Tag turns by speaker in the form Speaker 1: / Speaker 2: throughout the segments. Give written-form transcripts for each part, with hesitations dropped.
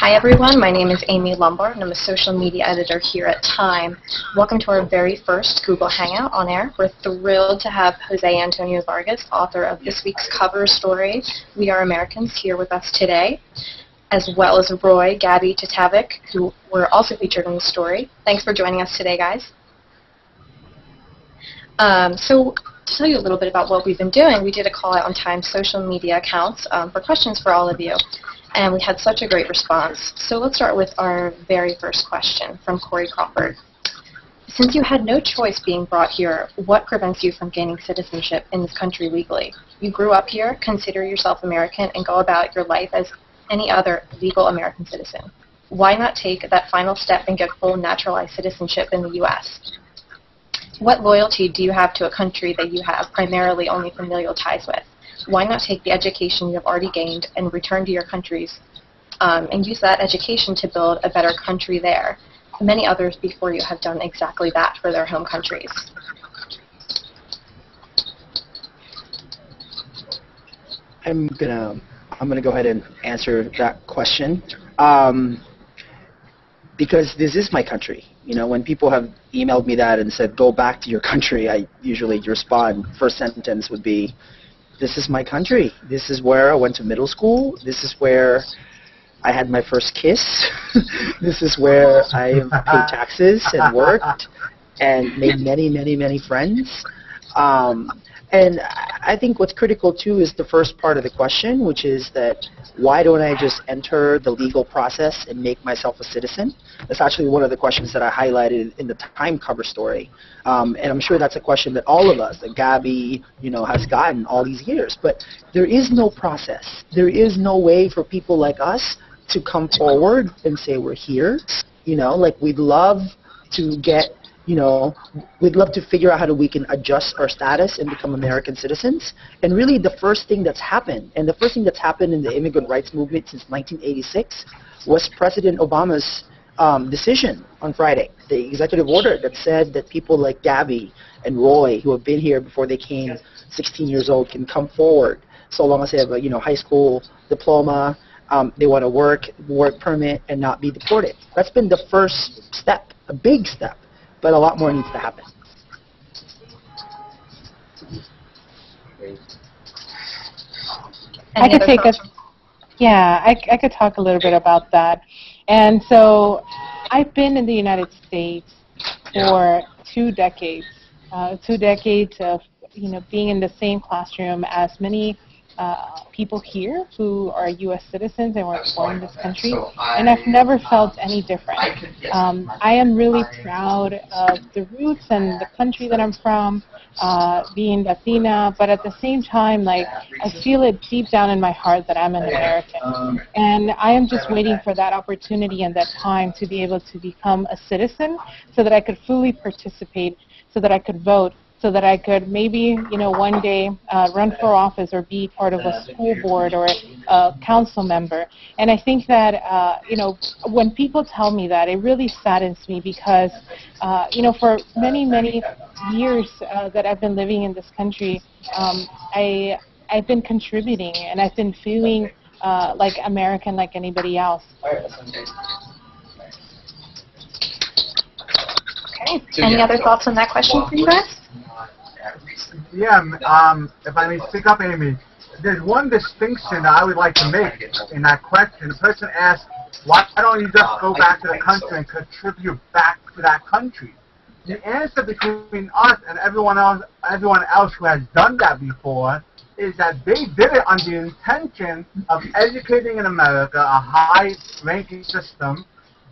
Speaker 1: Hi everyone, my name is Amy Lombard and I'm a social media editor here at Time. Welcome to our very first Google Hangout on air. We're thrilled to have Jose Antonio Vargas, author of this week's cover story, We Are Americans, here with us today, as well as Roy, Gabi, Tatavik, who were also featured in the story. Thanks for joining us today, guys. So to tell you a little bit about what we've been doing, we did a call out on Time's social media accounts for questions for all of you. And we had such a great response. So let's start with our very first question from Crawford. Since you had no choice being brought here, what prevents you from gaining citizenship in this country legally? You grew up here, consider yourself American, and go about your life as any other legal American citizen. Why not take that final step and get full naturalized citizenship in the U.S.? What loyalty do you have to a country that you have primarily only familial ties with? Why not take the education you have already gained and return to your countries and use that education to build a better country there? Many others before you have done exactly that for their home countries.
Speaker 2: I'm gonna go ahead and answer that question because this is my country. You know, when people have emailed me that and said, go back to your country, I usually respond, first sentence would be, this is my country. This is where I went to middle school. This is where I had my first kiss. This is where I paid taxes and worked and made many, many, many friends. And I think what's critical, too, is the first part of the question, which is that why don't I just enter the legal process and make myself a citizen? That's actually one of the questions that I highlighted in the Time cover story. And I'm sure that's a question that all of us, that Gabi, has gotten all these years. But there is no process. There is no way for people like us to come forward and say we're here. We'd love to get we'd love to figure out how we can adjust our status and become American citizens. And really the first thing that's happened, and the first thing that's happened in the immigrant rights movement since 1986, was President Obama's decision on Friday, the executive order that said that people like Gabi and Roy, who have been here before they came 16 years old, can come forward so long as they have a high school diploma, they want a work permit, and not be deported. That's been the first step, a big step. But a lot more needs to happen.
Speaker 3: I could talk a little bit about that. And so I've been in the United States for 2 decades. 2 decades of being in the same classroom as many people here who are U.S. citizens and were born in this country, and I've never felt any different. I am really proud of the roots and the country that I'm from, being Latina, but at the same time, I feel it deep down in my heart that I'm an American. And I am just waiting for that opportunity and that time to be able to become a citizen so that I could fully participate, so that I could vote, so that I could maybe, one day run for office or be part of a school board or a council member. And I think that, when people tell me that, it really saddens me because, for many, many years that I've been living in this country, I've been contributing and I've been feeling like American like anybody else.
Speaker 1: Okay. Any other thoughts on that question for you guys?
Speaker 4: Yeah, if I may speak up, Amy, there's one distinction that I would like to make in that question. The person asked, why don't you just go back to the country and contribute back to that country? The answer between us and everyone else who has done that before is that they did it on the intention of educating in America a high-ranking system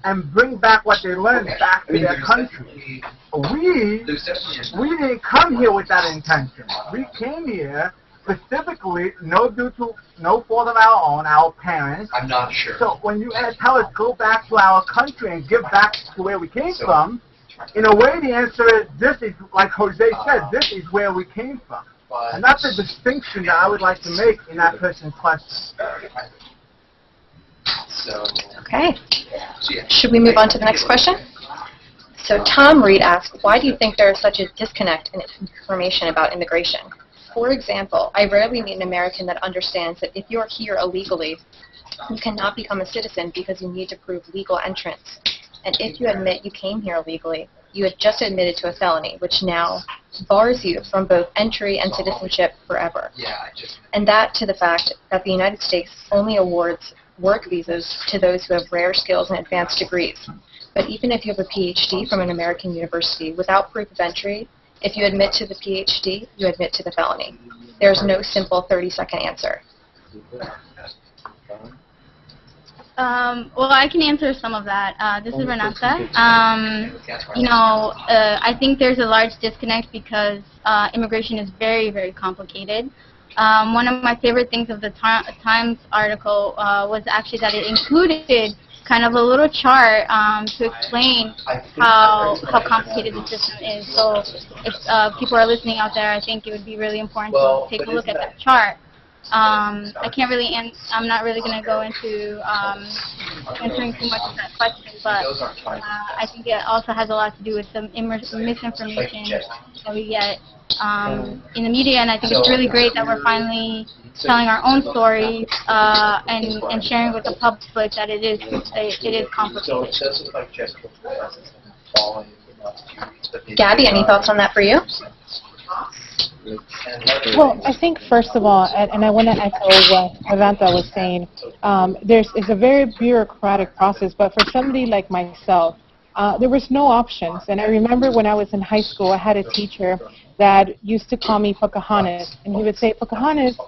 Speaker 4: and bring back what they learned back to their country. We didn't come here with that intention. We came here specifically, no fault of our own, our parents. I'm not sure. So when you tell us go back to our country and give back to where we came from, in a way the answer is this is, like Jose said, this is where we came from. And that's a distinction that I would like to make in that person's question.
Speaker 1: Okay. Should we move on to the next question? So Tom Reed asked, why do you think there is such a disconnect in information about immigration? For example, I rarely meet an American that understands that if you're here illegally, You cannot become a citizen because you need to prove legal entrance. And if you admit you came here illegally, you had just admitted to a felony, which now bars you from both entry and citizenship forever. And that to the fact that the United States only awards work visas to those who have rare skills and advanced degrees. But even if you have a PhD from an American university, without proof of entry, if you admit to the PhD, you admit to the felony. There's no simple 30-second answer.
Speaker 5: Well, I can answer some of that. This is Renata. I think there's a large disconnect because immigration is very, very complicated. One of my favorite things of the Times article was actually that it included kind of a little chart to explain how complicated the system is. So if people are listening out there, I think it would be really important to take a look at that chart. I can't really, I'm not really going to go into answering too much of that question, but I think it also has a lot to do with the misinformation that we get in the media, and I think it's really great that we're finally telling our own stories and sharing with the public that it is complicated.
Speaker 1: Gabi, any thoughts on that for you?
Speaker 3: Well, I think first of all, and I want to echo what Avanta was saying, it's a very bureaucratic process, but for somebody like myself, there was no options. And I remember when I was in high school, I had a teacher that used to call me Pocahontas, and he would say, Pocahontas,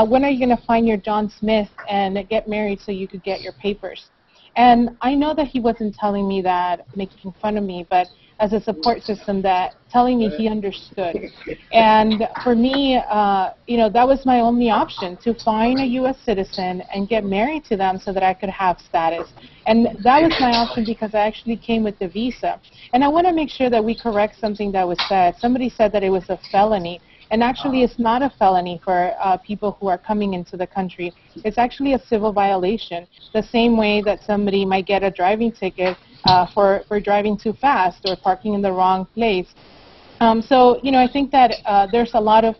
Speaker 3: when are you going to find your John Smith and get married so you could get your papers? And I know that he wasn't telling me that, making fun of me, but as a support system, that telling me he understood. And for me, that was my only option, to find a U.S. citizen and get married to them so that I could have status. And that was my option because I actually came with the visa. And I want to make sure that we correct something that was said. Somebody said that it was a felony. And actually, it's not a felony for people who are coming into the country. It's actually a civil violation, the same way that somebody might get a driving ticket for driving too fast or parking in the wrong place. So, I think that there's a lot of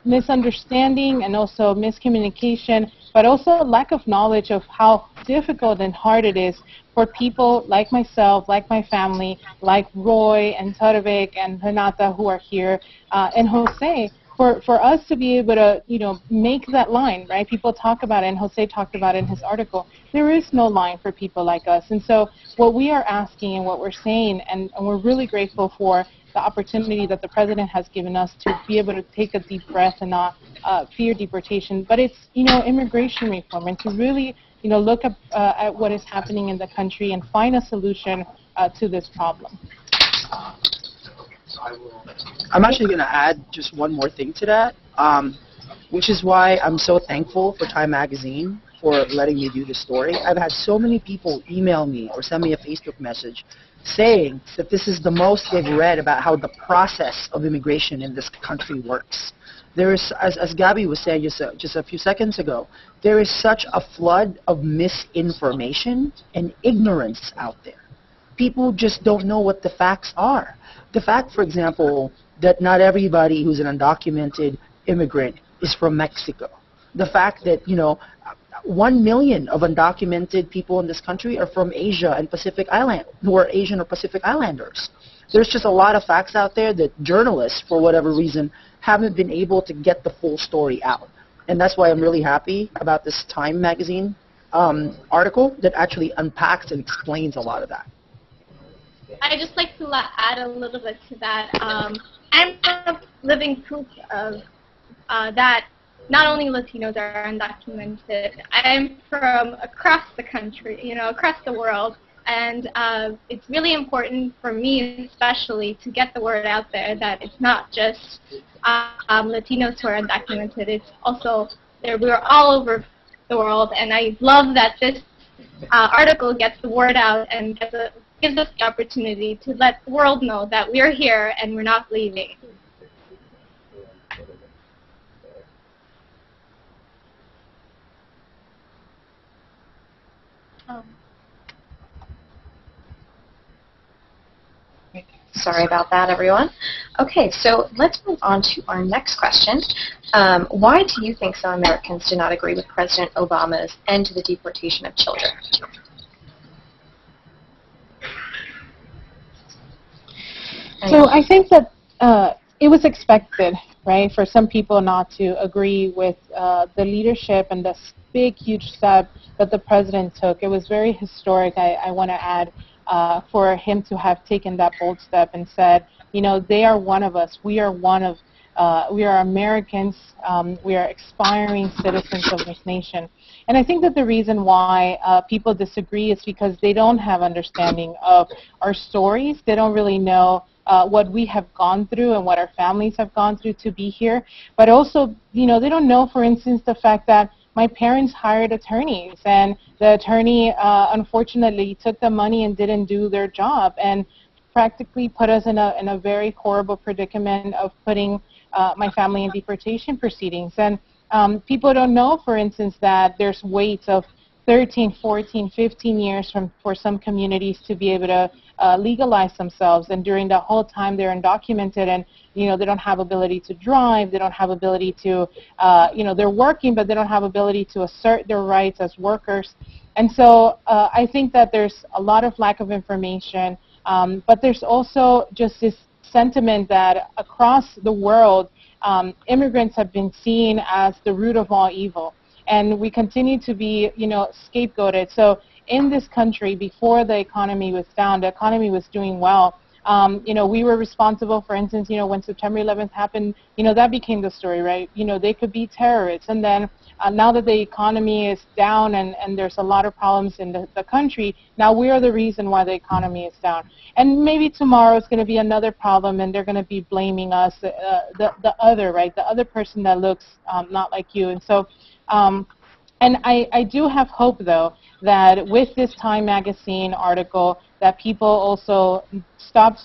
Speaker 3: misunderstanding and also miscommunication, but also lack of knowledge of how difficult and hard it is for people like myself, like my family, like Roy and Tadevik and Renata who are here, and Jose, for us to be able to, make that line, right? People talk about it, and Jose talked about it in his article. There is no line for people like us. And so what we are asking and what we're saying, and we're really grateful for the opportunity that the president has given us to be able to take a deep breath and not fear deportation, but it's, immigration reform, and to really, look at what is happening in the country and find a solution to this problem.
Speaker 2: I'm actually going to add just one more thing to that, which is why I'm so thankful for Time Magazine for letting me do this story. I've had so many people email me or send me a Facebook message saying that this is the most they've read about how the process of immigration in this country works. There is, as Gabi was saying just a few seconds ago, there is such a flood of misinformation and ignorance out there. People just don't know what the facts are. The fact, for example, that not everybody who's an undocumented immigrant is from Mexico. The fact that, 1 million of undocumented people in this country are from Asia and Pacific Island, who are Asian or Pacific Islanders. There's just a lot of facts out there that journalists, for whatever reason, haven't been able to get the full story out. And that's why I'm really happy about this Time Magazine article that actually unpacks and explains a lot of that.
Speaker 5: I'd just like to add a little bit to that. I'm living proof of that not only Latinos are undocumented. I'm from across the country, across the world, and it's really important for me especially to get the word out there that it's not just Latinos who are undocumented. It's also we're all over the world, and I love that this article gets the word out and gives us the opportunity to let the world know that we're here and we're not leaving.
Speaker 1: Sorry about that, everyone. Okay, so let's move on to our next question. Why do you think some Americans do not agree with President Obama's end to the deportation of children?
Speaker 3: So I think that it was expected, right, for some people not to agree with the leadership and the big, huge step that the president took. It was very historic, I want to add, for him to have taken that bold step and said, you know, they are one of us. We are we are Americans. We are aspiring citizens of this nation. And I think that the reason why people disagree is because they don't have understanding of our stories. They don't really know what we have gone through and what our families have gone through to be here. But also, you know, they don't know, for instance, the fact that my parents hired attorneys, and the attorney, unfortunately, took the money and didn't do their job, and practically put us in a very horrible predicament of putting my family in deportation proceedings. And people don't know, for instance, that there's waits of 13, 14, 15 years for some communities to be able to legalize themselves, and during the whole time they're undocumented, and you know, they don't have ability to drive, they don't have ability to, you know, they're working, but they don't have ability to assert their rights as workers. And so I think that there's a lot of lack of information, but there's also just this sentiment that across the world, immigrants have been seen as the root of all evil, and we continue to be, you know, scapegoated. So in this country, before the economy was down, the economy was doing well. You know, we were responsible, for instance, you know, when September 11th happened, you know, that became the story, right? You know, they could be terrorists. And then now that the economy is down and there's a lot of problems in the country, now we are the reason why the economy is down. And maybe tomorrow is going to be another problem, and they're going to be blaming us, the other, right? The other person that looks not like you. And so, and I do have hope, though, that with this Time magazine article, that people also stop,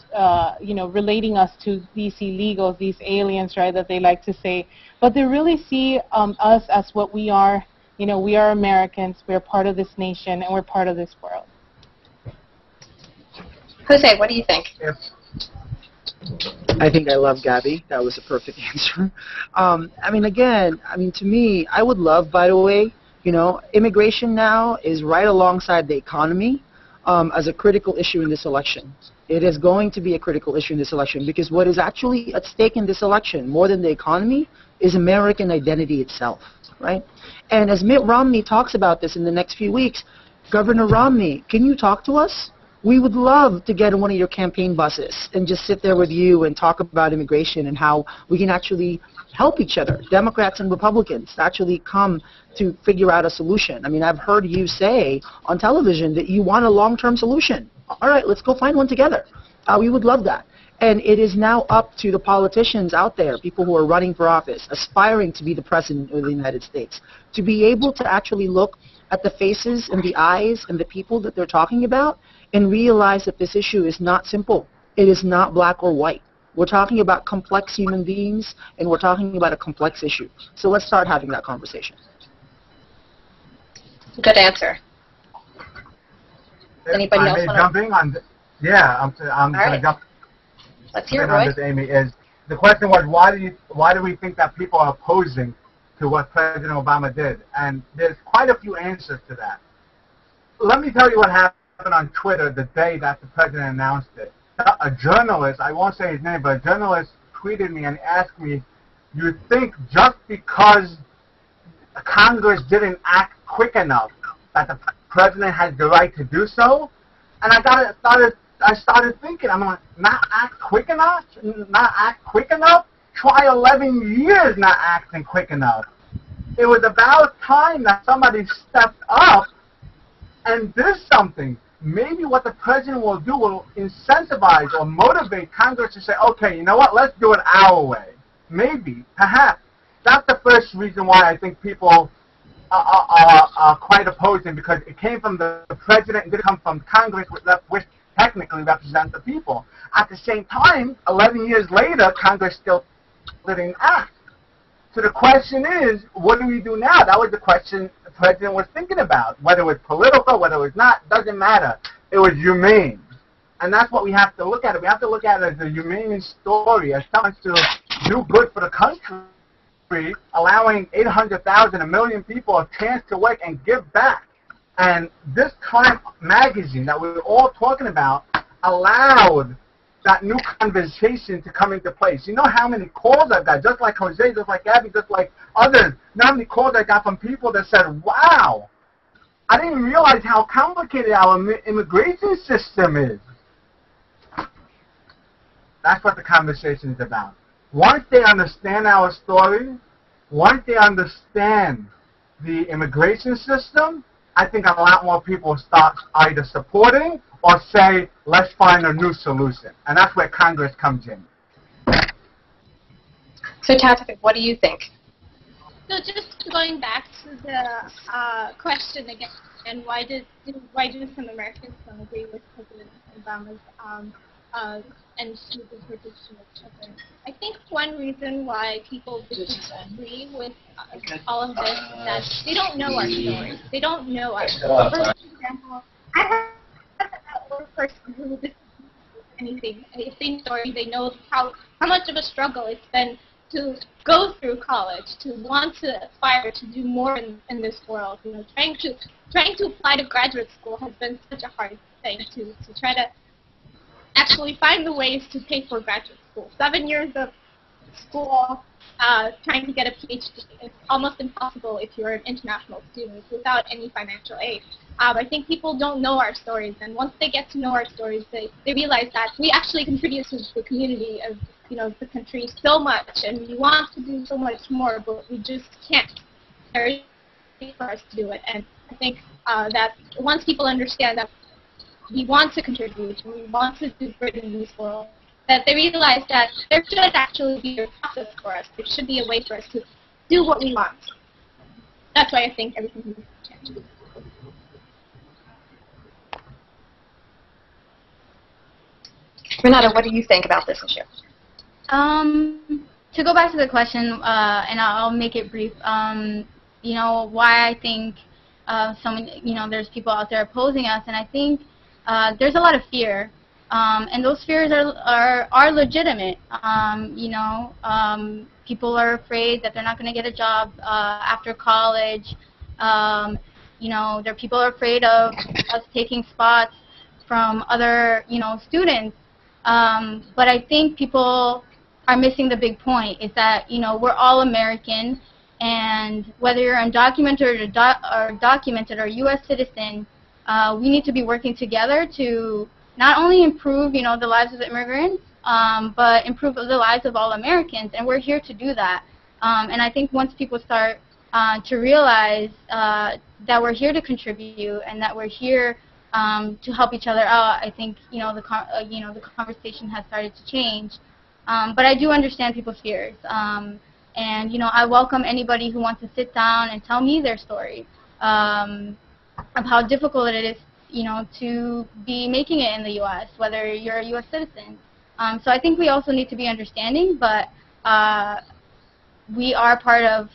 Speaker 3: you know, relating us to these illegals, these aliens, right, that they like to say, but they really see us as what we are. You know, we are Americans, we're part of this nation, and we're part of this world.
Speaker 1: Jose, what do you think?
Speaker 2: I think I love Gabi. That was a perfect answer. I mean, again, I mean, to me, I would love, by the way, you know, immigration now is right alongside the economy as a critical issue in this election. It is going to be a critical issue in this election because what is actually at stake in this election, more than the economy, is American identity itself, right? And as Mitt Romney talks about this in the next few weeks, Governor Romney, can you talk to us? We would love to get in one of your campaign buses and just sit there with you and talk about immigration and how we can actually help each other, Democrats and Republicans, actually come to figure out a solution. I mean, I've heard you say on television that you want a long-term solution. All right, let's go find one together. We would love that. And it is now up to the politicians out there, people who are running for office, aspiring to be the president of the United States, to be able to actually look at the faces and the eyes and the people that they're talking about and realize that this issue is not simple. It is not black or white. We're talking about complex human beings, and we're talking about a complex issue. So let's start having that conversation.
Speaker 1: Good answer. Anybody else want to
Speaker 4: jump in on? Yeah, I'm going to jump.
Speaker 1: Let's hear it, Roy.
Speaker 4: Amy, is the question was why do we think that people are opposing to what President Obama did? And there's quite a few answers to that. Let me tell you what happened on Twitter the day that the president announced it. A journalist, I won't say his name, but a journalist tweeted me and asked me, you think just because Congress didn't act quick enough that the president has the right to do so? And I started thinking, I'm like, not act quick enough? Not act quick enough? Try 11 years not acting quick enough. It was about time that somebody stepped up and did something. Maybe what the president will do will incentivize or motivate Congress to say, okay, you know what, let's do it our way. Maybe, perhaps. That's the first reason why I think people are quite opposing, because it came from the president and didn't come from Congress, which technically represents the people. At the same time, 11 years later, Congress still didn't act. So the question is, what do we do now? That was the question the president was thinking about. Whether it was political, whether it was not, doesn't matter. It was humane. And that's what we have to look at it. We have to look at it as a humane story, as someone to do good for the country, allowing 800,000, a million people a chance to work and give back. And this Time magazine that we're all talking about allowed that new conversation to come into place. You know how many calls I've got, just like Jose, just like Gabi, just like others. You know how many calls I got from people that said, wow, I didn't even realize how complicated our immigration system is. That's what the conversation is about. Once they understand our story, once they understand the immigration system, I think a lot more people start either supporting or say, let's find a new solution. And that's where Congress comes in.
Speaker 1: So, Tata, what do you think?
Speaker 6: So just going back to the question again, and why do some Americans don't agree with President Obama's and the deportation of children? I think one reason why people disagree with all of this is that they don't know our stories. They don't know us. For example, I have a person who disagrees with anything. If they know story, they know how much of a struggle it's been to go through college, to want to aspire to do more in this world. You know, trying to apply to graduate school has been such a hard thing to try to actually find the ways to pay for graduate school. 7 years of school, trying to get a PhD is almost impossible if you're an international student without any financial aid. I think people don't know our stories, and once they get to know our stories, they realize that we actually contribute to the community of the country so much, and we want to do so much more, but we just can't. There's nothing for us to do it, and I think that once people understand that we want to contribute and we want to do good in this world, that they realize that there should actually be a process for us. There should be a way for us to do what we want. That's why I think everything needs to change.
Speaker 1: Renata, what do you think about this issue?
Speaker 5: To go back to the question, and I'll make it brief. Why I think there's people out there opposing us, and I think there's a lot of fear, and those fears are legitimate. People are afraid that they're not going to get a job after college. People are afraid of us taking spots from other students. But I think people are missing the big point, is that we're all American, and whether you're undocumented or documented or U.S. citizen, we need to be working together to not only improve the lives of the immigrants, but improve the lives of all Americans, and we're here to do that. And I think once people start to realize that we're here to contribute and that we're here to help each other out, I think the conversation has started to change. But I do understand people's fears, and I welcome anybody who wants to sit down and tell me their story of how difficult it is, to be making it in the U.S., whether you're a U.S. citizen. So I think we also need to be understanding, but we are part of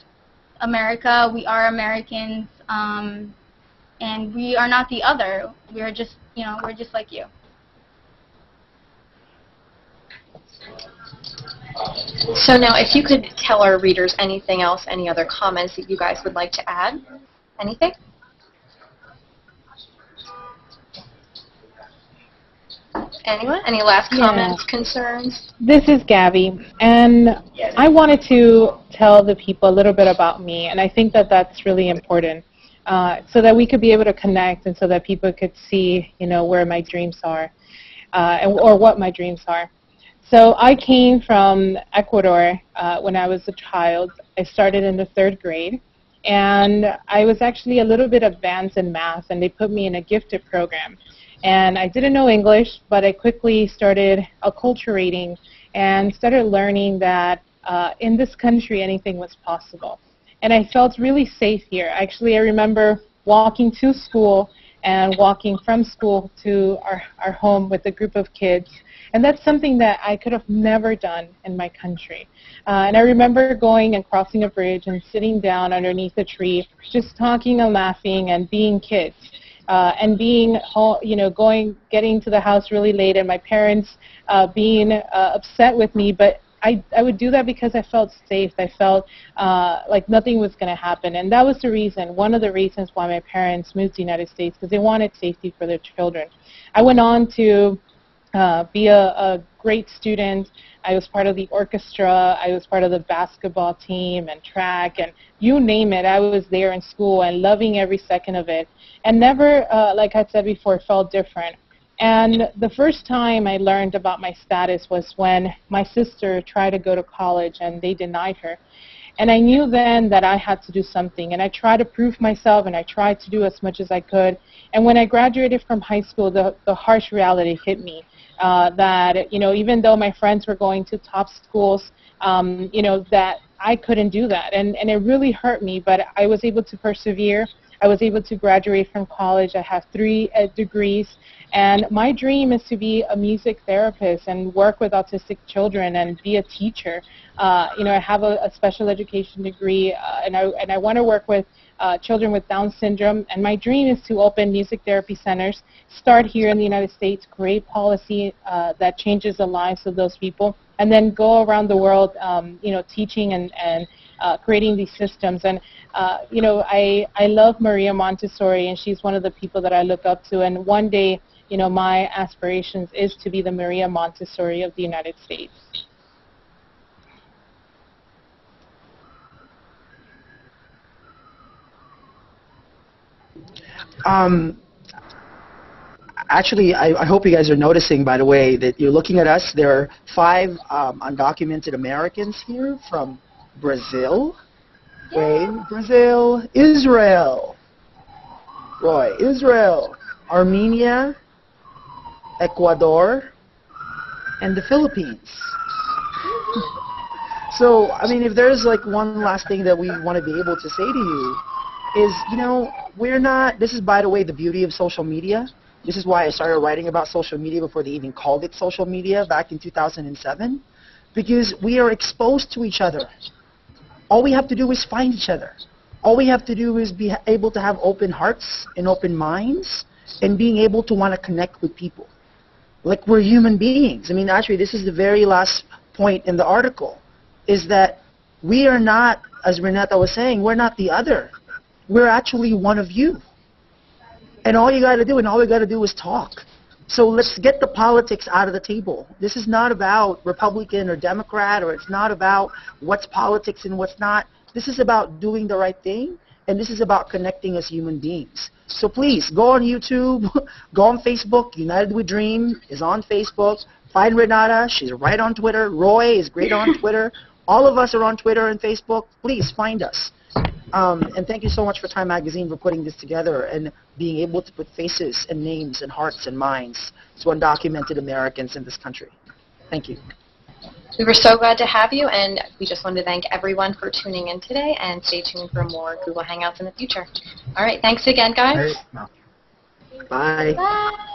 Speaker 5: America. We are Americans. And we are not the other. We are just, we're just like you.
Speaker 1: So now, if you could tell our readers anything else, any other comments that you guys would like to add? Anything? Anyone? Any last comments, concerns?
Speaker 3: This is Gabi, and I wanted to tell the people a little bit about me, and I think that that's really important. So that we could be able to connect, and so that people could see, where my dreams are, or what my dreams are. So I came from Ecuador when I was a child. I started in the 3rd grade, and I was actually a little bit advanced in math, and they put me in a gifted program. And I didn't know English, but I quickly started acculturating and started learning that in this country anything was possible. And I felt really safe here. Actually, I remember walking to school and walking from school to our home with a group of kids. And that's something that I could have never done in my country. And I remember going and crossing a bridge and sitting down underneath a tree, just talking and laughing and being kids. and being home, getting to the house really late, and my parents being upset with me, but I would do that because I felt safe. I felt like nothing was going to happen, and that was the reason, one of the reasons why my parents moved to the United States, because they wanted safety for their children. I went on to be a great student. I was part of the orchestra. I was part of the basketball team and track, and you name it. I was there in school and loving every second of it, and never, like I said before, felt different. And the first time I learned about my status was when my sister tried to go to college and they denied her. And I knew then that I had to do something. And I tried to prove myself, and I tried to do as much as I could. And when I graduated from high school, the harsh reality hit me that, even though my friends were going to top schools, that I couldn't do that. And it really hurt me, but I was able to persevere. I was able to graduate from college. I have 3 degrees, and my dream is to be a music therapist and work with autistic children and be a teacher. I have a special education degree, and I want to work with children with Down syndrome, and my dream is to open music therapy centers, start here in the United States, create policy that changes the lives of those people, and then go around the world, teaching and creating these systems. And, I love Maria Montessori, and she's one of the people that I look up to. And one day, my aspirations is to be the Maria Montessori of the United States.
Speaker 2: Actually, I hope you guys are noticing, by the way, that you're looking at us. There are 5 undocumented Americans here from Brazil. Wait, Brazil, Israel, Roy, Israel, Armenia, Ecuador, and the Philippines. So, I mean, if there's like one last thing that we want to be able to say to you is, we're not, this is, by the way, the beauty of social media. This is why I started writing about social media before they even called it social media back in 2007, because we are exposed to each other. All we have to do is find each other. All we have to do is be able to have open hearts and open minds and being able to want to connect with people. Like, we're human beings. I mean, actually, this is the very last point in the article, is that we are not, as Renata was saying, we're not the other. We're actually one of you. And all you got to do, and all we got to do is talk. So let's get the politics out of the table. This is not about Republican or Democrat, or it's not about what's politics and what's not. This is about doing the right thing, and this is about connecting as human beings. So please, go on YouTube, go on Facebook. United We Dream is on Facebook. Find Renata. She's right on Twitter. Roy is great on Twitter. All of us are on Twitter and Facebook. Please find us. And thank you so much for Time Magazine for putting this together and being able to put faces and names and hearts and minds to undocumented Americans in this country. Thank you.
Speaker 1: We were so glad to have you, and we just wanted to thank everyone for tuning in today, and stay tuned for more Google Hangouts in the future. All right, thanks again, guys.
Speaker 2: Bye.
Speaker 5: Bye.